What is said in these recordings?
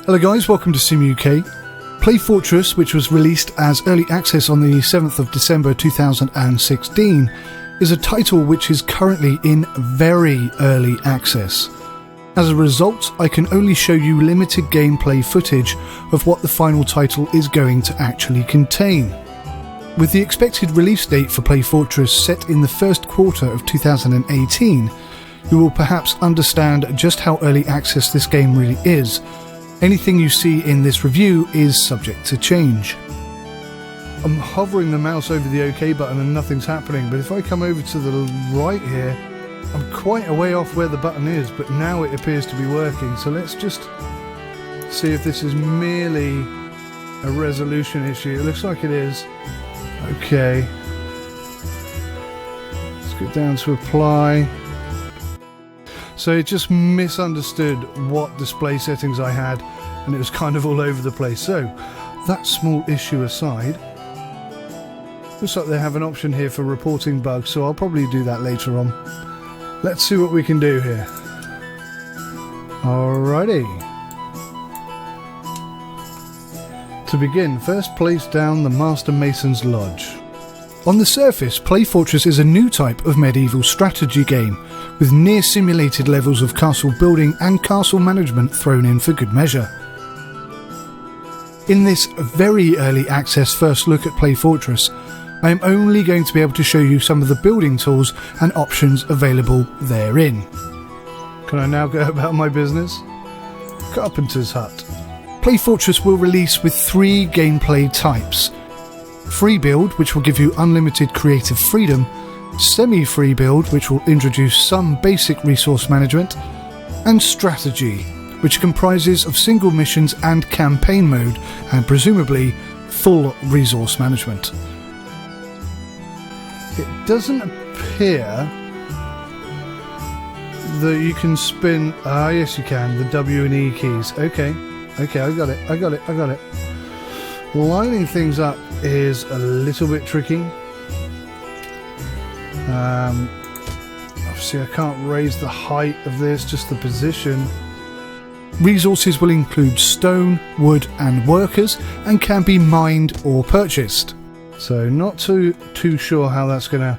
Hello guys, welcome to Sim UK. PlayFortress, which was released as early access on the 7th of December 2016, is a title which is currently in very early access. As a result, I can only show you limited gameplay footage of what the final title is going to actually contain. With the expected release date for PlayFortress set in the first quarter of 2018, you will perhaps understand just how early access this game really is. Anything you see in this review is subject to change. I'm hovering the mouse over the OK button and nothing's happening, but if I come over to the right here, I'm quite a way off where the button is, but now it appears to be working. So let's just see if this is merely a resolution issue. It looks like it is. Okay. Let's get down to apply. So it just misunderstood what display settings I had, and it was kind of all over the place. So that small issue aside, looks like they have an option here for reporting bugs, so I'll probably do that later on. Let's see what we can do here. Alrighty. To begin, first place down the Master Mason's Lodge. On the surface, PlayFortress is a new type of medieval strategy game, with near-simulated levels of castle building and castle management thrown in for good measure. In this very early access first look at PlayFortress, I am only going to be able to show you some of the building tools and options available therein. Can I now go about my business? Carpenter's Hut. PlayFortress will release with 3 gameplay types. Free build, which will give you unlimited creative freedom, semi-free build, which will introduce some basic resource management, and strategy, which comprises of single missions and campaign mode, and presumably full resource management. It doesn't appear that you can spin... Ah, yes you can, the W and E keys. Okay, I got it. Lining things up is a little bit tricky. Obviously I can't raise the height of this, just the position. Resources will include stone, wood and workers, and can be mined or purchased. So not too sure how that's going to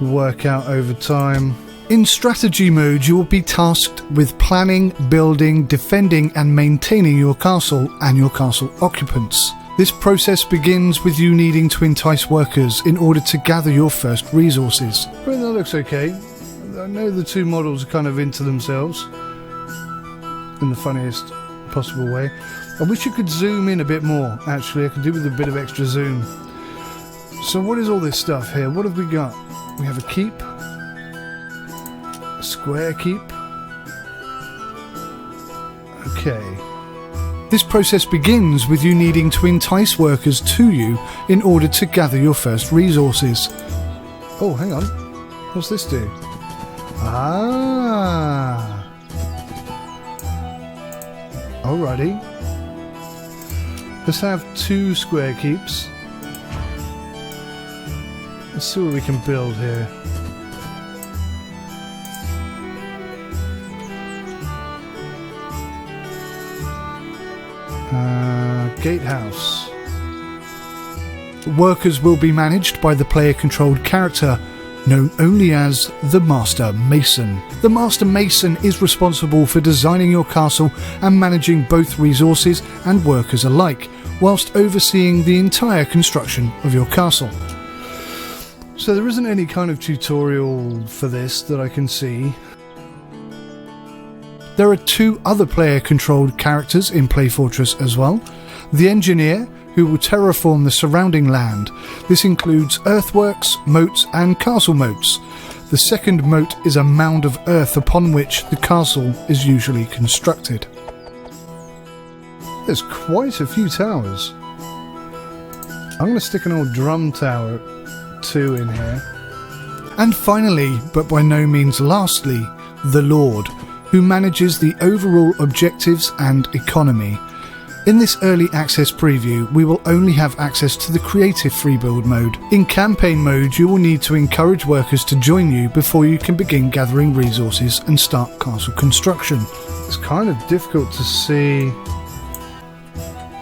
work out over time. In strategy mode, you will be tasked with planning, building, defending and maintaining your castle and your castle occupants. This process begins with you needing to entice workers in order to gather your first resources. Well, that looks okay. I know the two models are kind of into themselves in the funniest possible way. I wish you could zoom in a bit more, actually. I could do with a bit of extra zoom. So what is all this stuff here? What have we got? We have a keep. A square keep. Okay. This process begins with you needing to entice workers to you in order to gather your first resources. Oh, hang on. What's this do? Ah. Alrighty. Let's have 2 square keeps. Let's see what we can build here. Gatehouse. Workers will be managed by the player-controlled character, known only as the Master Mason. The Master Mason is responsible for designing your castle and managing both resources and workers alike, whilst overseeing the entire construction of your castle. So there isn't any kind of tutorial for this that I can see. There are 2 other player-controlled characters in PlayFortress as well. The Engineer, who will terraform the surrounding land. This includes earthworks, moats and castle moats. The second moat is a mound of earth upon which the castle is usually constructed. There's quite a few towers. I'm going to stick an old drum tower 2 in here. And finally, but by no means lastly, the Lord, who manages the overall objectives and economy. In this early access preview, we will only have access to the creative free build mode. In campaign mode, you will need to encourage workers to join you before you can begin gathering resources and start castle construction. it's kind of difficult to see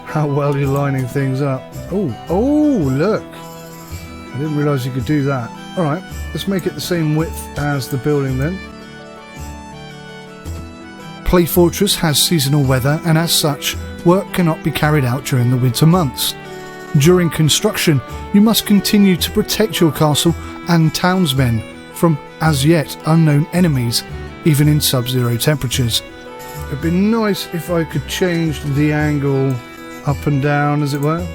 how well you're lining things up. Oh, look! I didn't realise you could do that. Alright, let's make it the same width as the building then. PlayFortress has seasonal weather, and as such, work cannot be carried out during the winter months. During construction, you must continue to protect your castle and townsmen from as yet unknown enemies, even in sub-zero temperatures. It'd be nice if I could change the angle up and down, as it were.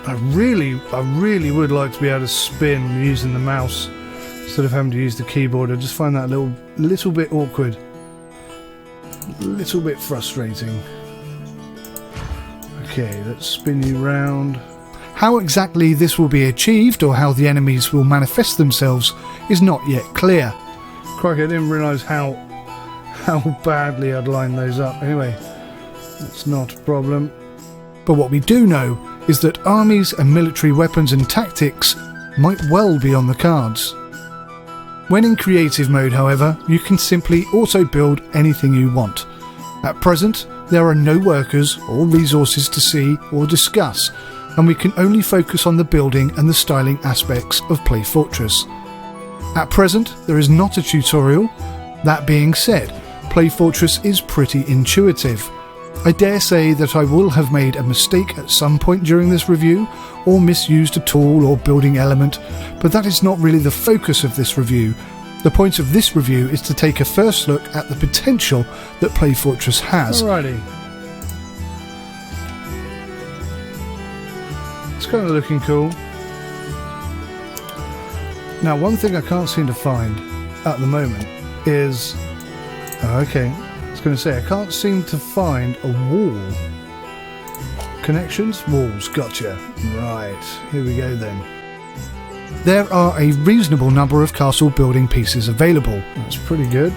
I really would like to be able to spin using the mouse instead of having to use the keyboard. I just find that a little bit awkward, a little bit frustrating. Okay, let's spin you round. How exactly this will be achieved, or how the enemies will manifest themselves, is not yet clear. Crikey, I didn't realise how badly I'd line those up. Anyway, that's not a problem. But what we do know is that armies and military weapons and tactics might well be on the cards. When in creative mode, however, you can simply auto-build anything you want. At present, there are no workers or resources to see or discuss, and we can only focus on the building and the styling aspects of PlayFortress. At present, there is not a tutorial. That being said, PlayFortress is pretty intuitive. I dare say that I will have made a mistake at some point during this review, or misused a tool or building element, but that is not really the focus of this review. The point of this review is to take a first look at the potential that PlayFortress has. Alrighty. It's kind of looking cool. Now, one thing I can't seem to find at the moment is... okay, I was going to say, I can't seem to find a wall. Connections? Walls, gotcha. Right, here we go then. There are a reasonable number of castle building pieces available. That's pretty good.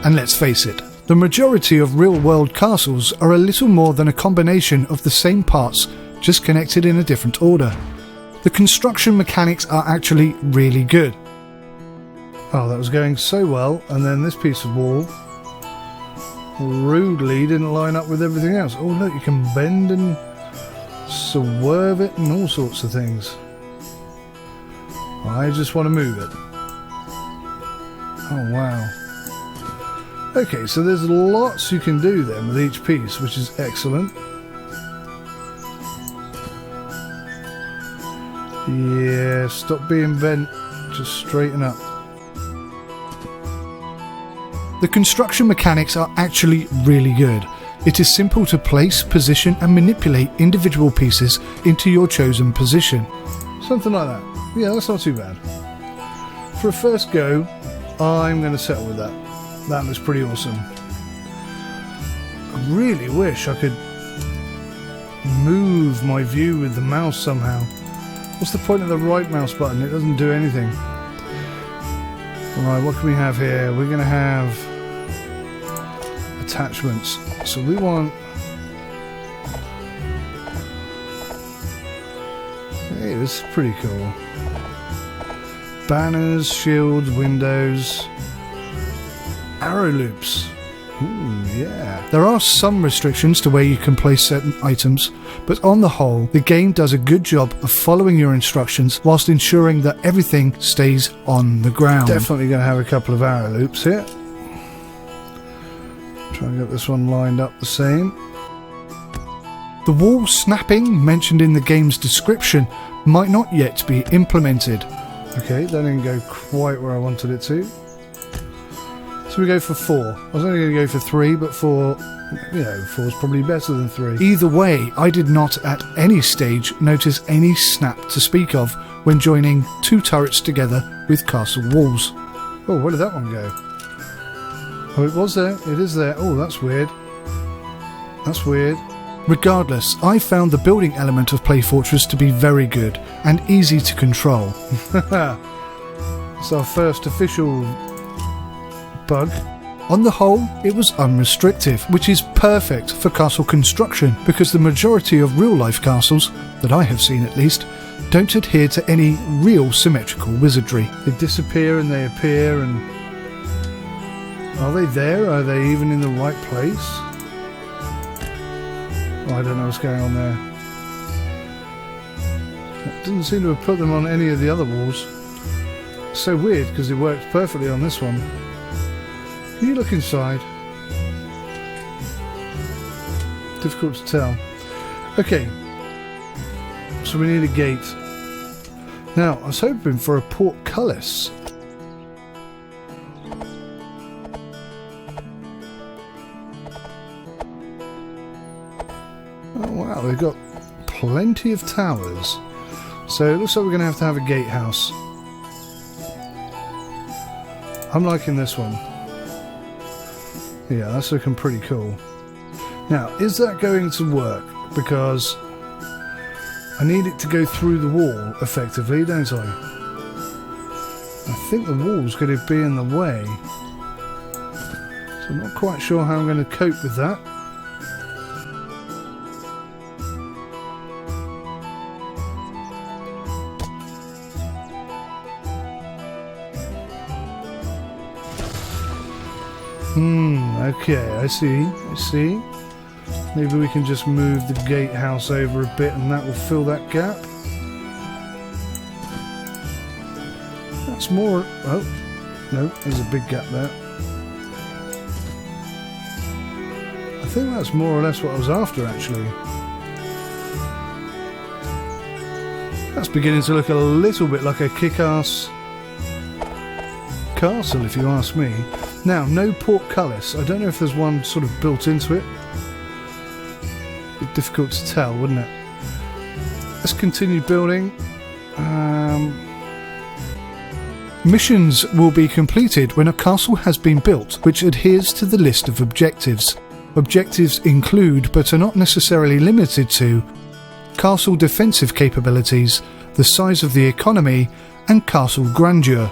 And let's face it, the majority of real-world castles are a little more than a combination of the same parts, just connected in a different order. The construction mechanics are actually really good. Oh, that was going so well, and then this piece of wall rudely didn't line up with everything else. Oh look, you can bend and swerve it and all sorts of things. I just want to move it. Oh wow. Okay, so there's lots you can do then with each piece, which is excellent. Yeah, stop being bent, just straighten up. The construction mechanics are actually really good. It is simple to place, position and manipulate individual pieces into your chosen position. Something like that. Yeah, that's not too bad. For a first go, I'm going to settle with that. That looks pretty awesome. I really wish I could move my view with the mouse somehow. What's the point of the right mouse button? It doesn't do anything. Alright, what can we have here? We're going to have attachments. So we want... hey, this is pretty cool. Banners, shields, windows, arrow loops. Ooh, yeah. There are some restrictions to where you can place certain items, but on the whole, the game does a good job of following your instructions whilst ensuring that everything stays on the ground. Definitely going to have a couple of arrow loops here. Try and get this one lined up the same. The wall snapping mentioned in the game's description might not yet be implemented. Okay, that didn't go quite where I wanted it to. So we go for 4. I was only going to go for 3, but 4, you know, 4 is probably better than 3. Either way, I did not at any stage notice any snap to speak of when joining 2 turrets together with castle walls. Oh, where did that one go? Oh, it was there. It is there. Oh, that's weird. That's weird. Regardless, I found the building element of PlayFortress to be very good and easy to control. It's our first official bug. On the whole, it was unrestrictive, which is perfect for castle construction because the majority of real-life castles, that I have seen at least, don't adhere to any real symmetrical wizardry. They disappear and they appear and... Are they there? Are they even in the right place? Oh, I don't know what's going on there. It didn't seem to have put them on any of the other walls. So weird, because it worked perfectly on this one. Can you look inside? Difficult to tell. Okay. So we need a gate. Now, I was hoping for a portcullis. Oh wow, they've got plenty of towers. So it looks like we're going to have a gatehouse. I'm liking this one. Yeah, that's looking pretty cool. Now, is that going to work? Because I need it to go through the wall effectively, don't I? I think the wall's going to be in the way. So I'm not quite sure how I'm going to cope with that. Okay, I see. Maybe we can just move the gatehouse over a bit and that will fill that gap. That's more... oh, no, there's a big gap there. I think that's more or less what I was after, actually. That's beginning to look a little bit like a kick-ass castle, if you ask me. Now, no portcullis. I don't know if there's one sort of built into it. Bit difficult to tell, wouldn't it? Let's continue building. Missions will be completed when a castle has been built, which adheres to the list of objectives. Objectives include, but are not necessarily limited to, castle defensive capabilities, the size of the economy, and castle grandeur.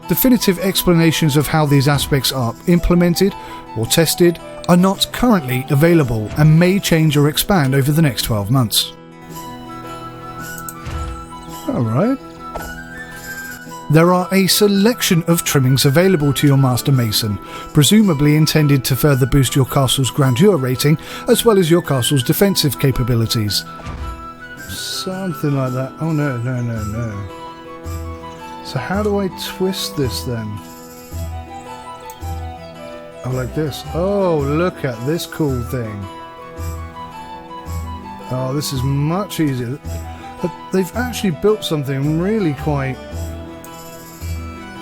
Definitive explanations of how these aspects are implemented or tested are not currently available and may change or expand over the next 12 months. Alright. There are a selection of trimmings available to your Master Mason, presumably intended to further boost your castle's grandeur rating as well as your castle's defensive capabilities. Something like that. Oh no. So how do I twist this then? Oh, like this. Oh, look at this cool thing. Oh, this is much easier. But they've actually built something really quite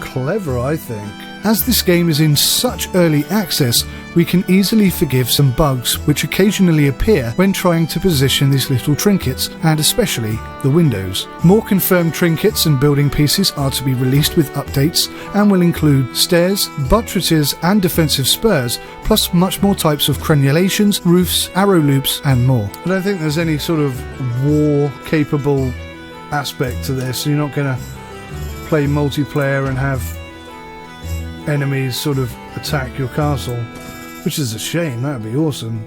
clever, I think. As this game is in such early access, we can easily forgive some bugs which occasionally appear when trying to position these little trinkets, and especially the windows. More confirmed trinkets and building pieces are to be released with updates and will include stairs, buttresses and defensive spurs, plus much more types of crenulations, roofs, arrow loops and more. I don't think there's any sort of war-capable aspect to this. You're not going to play multiplayer and have enemies sort of attack your castle, which is a shame. That'd be awesome.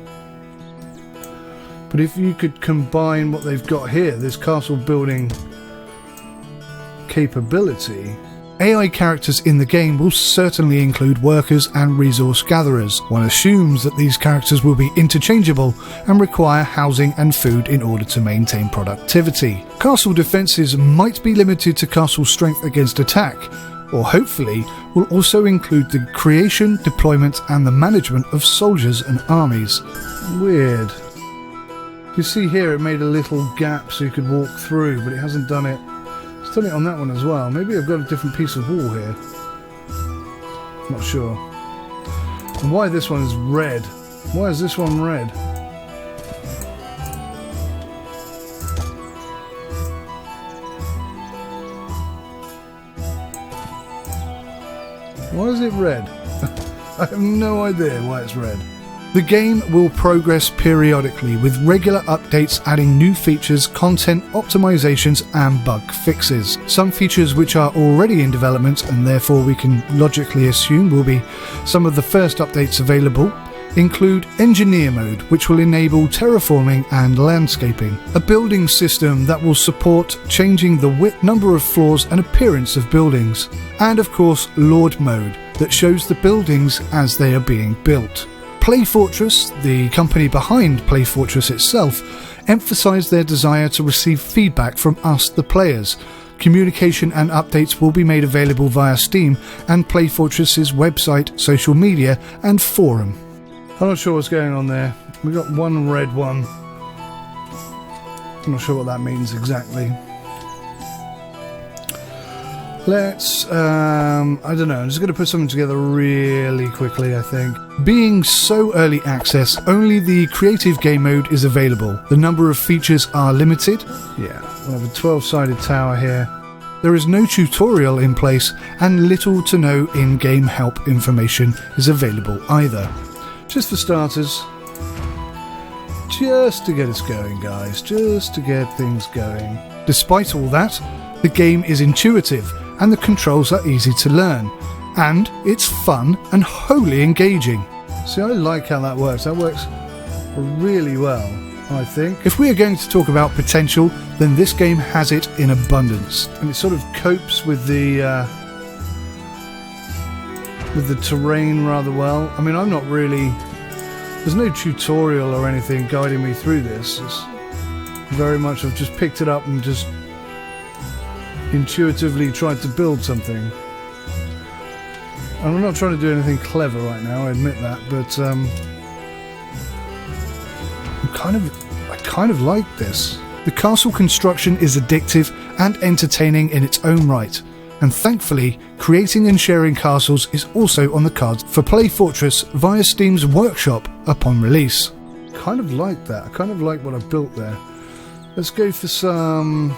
But if you could combine what they've got here, this castle building capability, AI characters in the game will certainly include workers and resource gatherers. One assumes that these characters will be interchangeable and require housing and food in order to maintain productivity. Castle defences might be limited to castle strength against attack, or hopefully will also include the creation, deployment and the management of soldiers and armies. Weird. You see here it made a little gap so you could walk through, but it hasn't done it. It's done it on that one as well. Maybe I've got a different piece of wall here. Not sure. And why this one is red? Why is this one red? Why is it red? I have no idea why it's red. The game will progress periodically with regular updates adding new features, content, optimizations and bug fixes. Some features which are already in development and therefore we can logically assume will be some of the first updates available include Engineer Mode, which will enable terraforming and landscaping, a building system that will support changing the width, number of floors and appearance of buildings, and of course Lord Mode, that shows the buildings as they are being built. PlayFortress, the company behind PlayFortress itself, emphasised their desire to receive feedback from us, the players. Communication and updates will be made available via Steam and PlayFortress's website, social media and forum. I'm not sure what's going on there. We've got one red one. I'm not sure what that means exactly. Let's, I don't know, I'm just going to put something together really quickly, I think. Being so early access, only the creative game mode is available. The number of features are limited. Yeah, we'll have a 12-sided tower here. There is no tutorial in place, and little to no in-game help information is available either. Just for starters, just to get us going, guys, just to get things going. Despite all that, the game is intuitive, and the controls are easy to learn, and it's fun and wholly engaging. See, I like how that works. That works really well, I think. If we are going to talk about potential, then this game has it in abundance, and it sort of copes with the terrain rather well. I mean, I'm not really... There's no tutorial or anything guiding me through this. It's very much I've just picked it up and just intuitively tried to build something. And I'm not trying to do anything clever right now, I admit that, but I kind of like this. The castle construction is addictive and entertaining in its own right, and thankfully, creating and sharing castles is also on the cards for PlayFortress via Steam's workshop upon release. Kind of like that. I kind of like what I've built there. Let's go for some...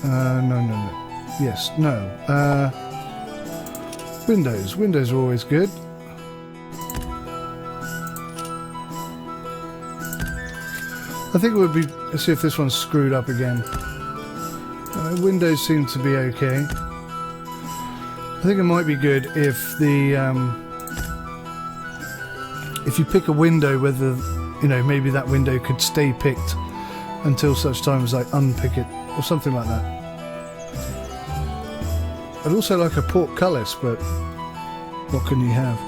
no. Yes, no. Windows. Windows are always good. I think it would be... Let's see if this one's screwed up again. Windows seem to be okay. I think it might be good if the... if you pick a window, whether, you know, maybe that window could stay picked until such time as I unpick it, or something like that. I'd also like a portcullis, but what can you have?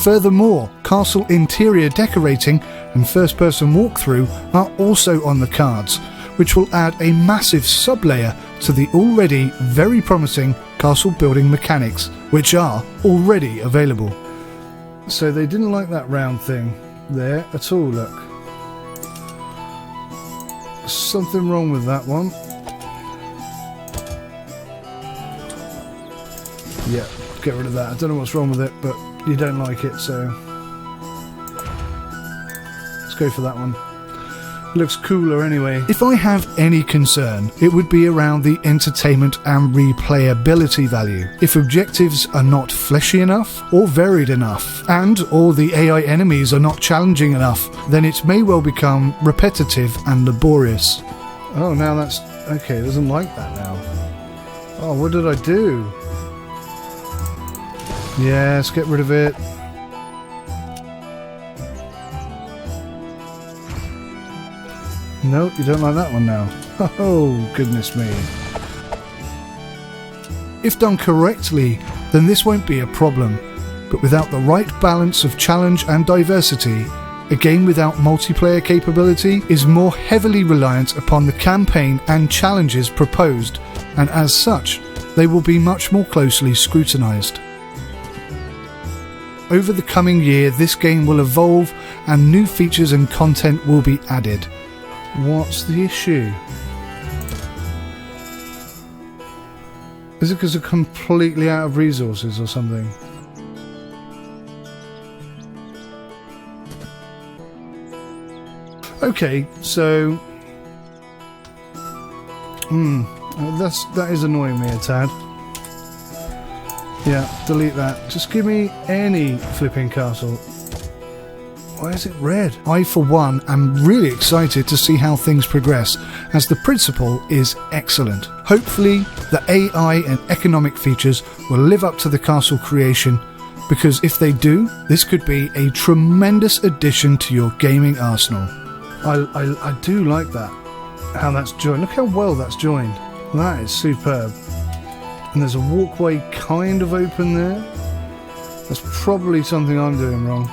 Furthermore, castle interior decorating and first-person walkthrough are also on the cards, which will add a massive sub-layer to the already very promising castle building mechanics, which are already available. So they didn't like that round thing there at all, look. Something wrong with that one. Yeah, get rid of that. I don't know what's wrong with it, but you don't like it, so let's go for that one. It looks cooler anyway. If I have any concern, it would be around the entertainment and replayability value. If objectives are not fleshy enough or varied enough, and or the AI enemies are not challenging enough, then it may well become repetitive and laborious. Oh, now that's... okay, it doesn't like that now. Oh, what did I do? Yes, get rid of it. No, you don't like that one now. Oh, goodness me. If done correctly, then this won't be a problem. But without the right balance of challenge and diversity, a game without multiplayer capability is more heavily reliant upon the campaign and challenges proposed, and as such, they will be much more closely scrutinised. Over the coming year, this game will evolve and new features and content will be added. What's the issue? Is it because they're completely out of resources or something? Okay, so... that is annoying me a tad. Yeah, delete that. Just give me any flipping castle. Why is it red? I, for one, am really excited to see how things progress, as the principle is excellent. Hopefully, the AI and economic features will live up to the castle creation, because if they do, this could be a tremendous addition to your gaming arsenal. I do like that, how that's joined. Look how well that's joined. That is superb. And there's a walkway kind of open there. That's probably something I'm doing wrong.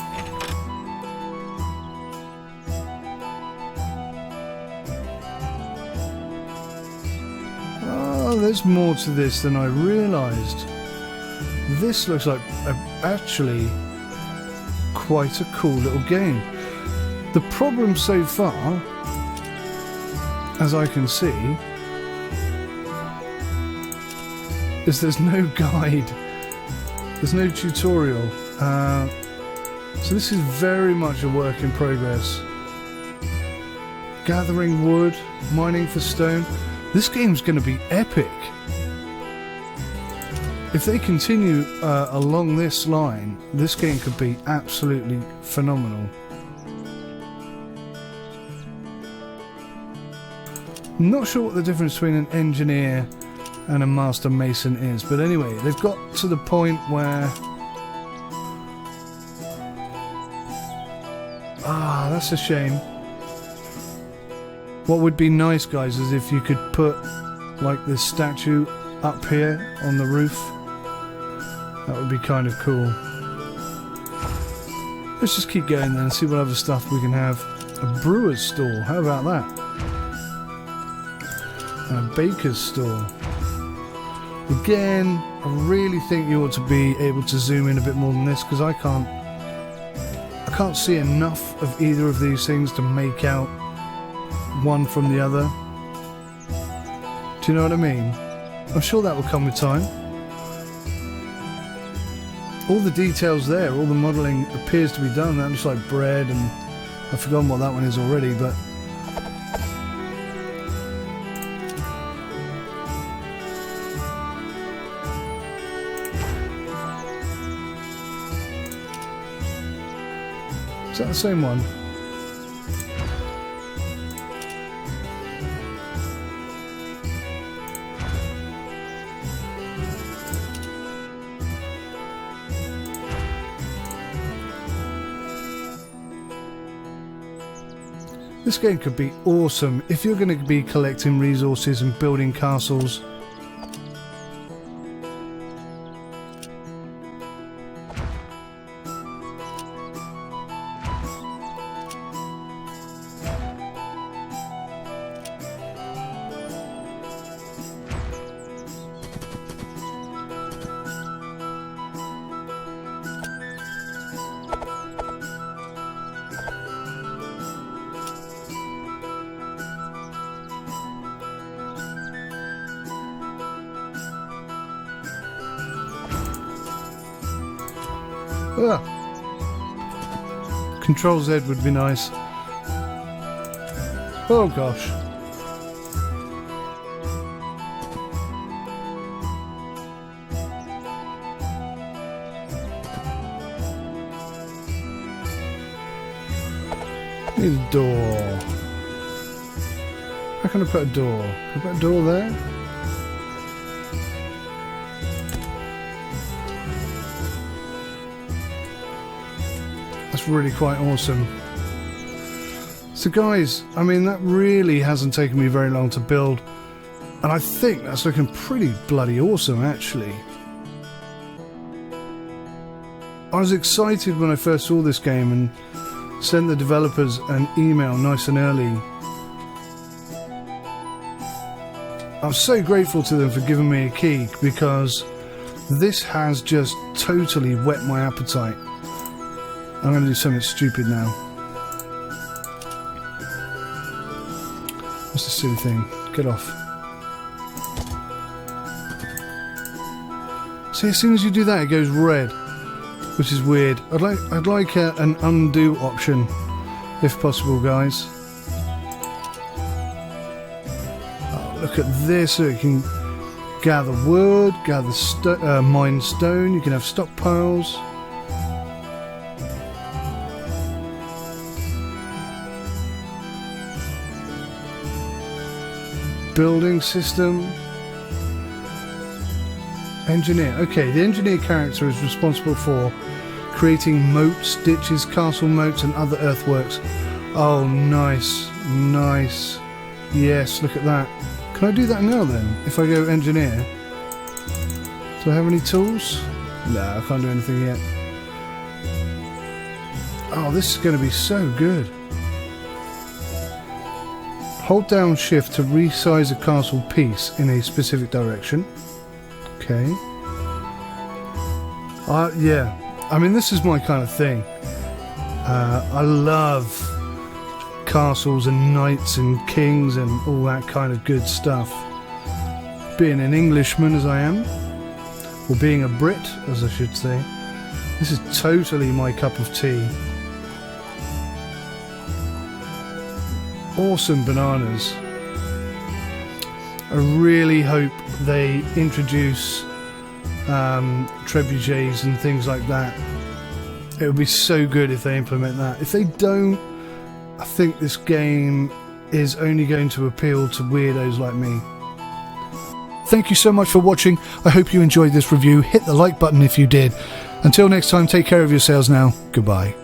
Oh, there's more to this than I realised. This looks like actually quite a cool little game. The problem so far, as I can see, is there's no guide. There's no tutorial. So this is very much a work in progress. Gathering wood, mining for stone. This game's going to be epic. If they continue along this line, this game could be absolutely phenomenal. I'm not sure what the difference between an engineer and a master mason is, but anyway, they've got to the point where... Ah, that's a shame. What would be nice, guys, is if you could put like this statue up here on the roof. That would be kind of cool. Let's just keep going then and see what other stuff we can have. A brewer's store, how about that? And a baker's store. Again, I really think you ought to be able to zoom in a bit more than this, because I can't see enough of either of these things to make out one from the other. Do you know what I mean? I'm sure that will come with time. All the details there, all the modelling appears to be done. That looks like bread, and I've forgotten what that one is already, but... Is that the same one? This game could be awesome if you're going to be collecting resources and building castles. Ugh. Control Z would be nice. Oh gosh. Need a door. How can I put a door? Can I put a door there? That's really quite awesome. So guys, I mean, that really hasn't taken me very long to build, and I think that's looking pretty bloody awesome actually. I was excited when I first saw this game and sent the developers an email nice and early. I'm so grateful to them for giving me a key, because this has just totally whet my appetite. I'm going to do something stupid now. What's the silly thing? Get off. See, as soon as you do that, it goes red, which is weird. I'd like an undo option, if possible, guys. Oh, look at this. So you can gather wood, mine stone. You can have stockpiles. Building system. Engineer. Okay, the engineer character is responsible for creating moats, ditches, castle moats and other earthworks. Oh, nice. Nice. Yes, look at that. Can I do that now then? If I go engineer. Do I have any tools? No, I can't do anything yet. Oh, this is going to be so good. Hold down shift to resize a castle piece in a specific direction. Okay. Yeah. I mean, this is my kind of thing. I love castles and knights and kings and all that kind of good stuff. Being an Englishman as I am, or being a Brit as I should say, this is totally my cup of tea. Awesome bananas. I really hope they introduce trebuchets and things like that. It would be so good if they implement that. If they don't, I think this game is only going to appeal to weirdos like me. Thank you so much for watching. I hope you enjoyed this review. Hit the like button if you did. Until next time, take care of yourselves now. Goodbye.